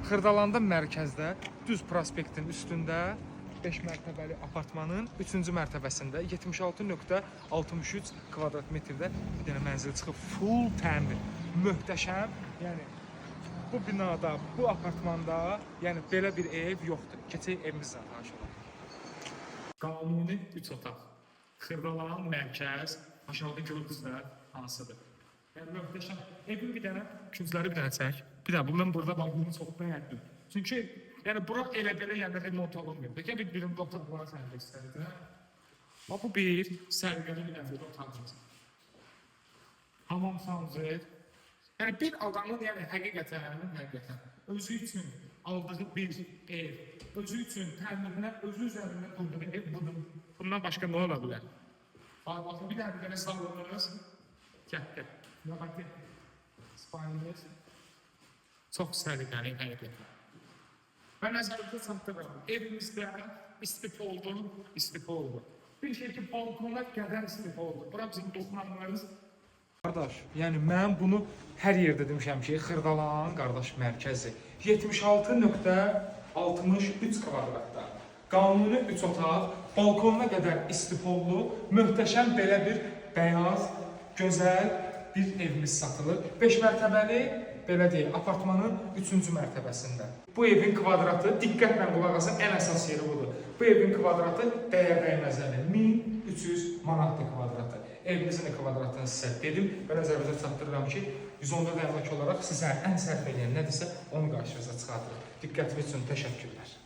Xırdalanda mərkəzdə, düz prospektin üstündə 5 mərtəbəli apartmanın 3-cü mərtəbəsində 76.63 kvadrat metrdə bir dənə mənzil çıxıb, full təmir, möhtəşəm. Yəni bu binada, bu apartmanda, yəni belə bir ev yoxdur. Keçək evimizlə tanış olaq. Qanuni 3 otaq. Xırdalan mərkəz, aşağıda gördünüzlər hansıdır. Yəni möhtəşəm. Evin bir dənə küncləri bir dənə çək. Bir dənə bundan burada bunu çox bəyəndim. Çünki yəni bura elə-belə yəni remont olunmuyor. Gəl birində otaqlara səhərdə istədim. Bu bir sərgəli bir dənə otaqdır. Hamam sanzır. Yəni bir adamın yəni həqiqətən özü üçün aldığı bir ev, özü üçün təmirinə, özü üzərində qurduğu ev bundan başqa nə ola bilər? Baxın bir dənə belə sallanırız. Gəl. Bax, spayınız çox səliqəli həqiqətən. Və nəzərdə saxlayıram. Evimizdə istif oldu. Bir şey ki, balkona qədər istif oldu. Bura bizim dokunanlarımız. Qardaş, yəni mən bunu hər yerdə demişəm ki, Xırdalan, qardaş, mərkəzi 76.63 kvadratda. Qanuni 3 otaq, balkonuna qədər istifollu, möhtəşəm belə bir bəyaz, gözəl bir evimiz satılır. 5 mərtəbəli, belə deyil, apartmanın 3-cü mərtəbəsində. Bu evin kvadratı, diqqətlə qulaq asın, ən əsas yeri budur. Bu evin kvadratı dəyər dəyməzəli 1300 manatdır kvadratı. Evimizin kvadratını sizə dedim və nəzərinizə çatdırıram ki, 114 əmlak olaraq sizə ən sərf edən nədirsə, onu qarşınıza çıxartırıq. Diqqətiniz üçün təşəkkürlər.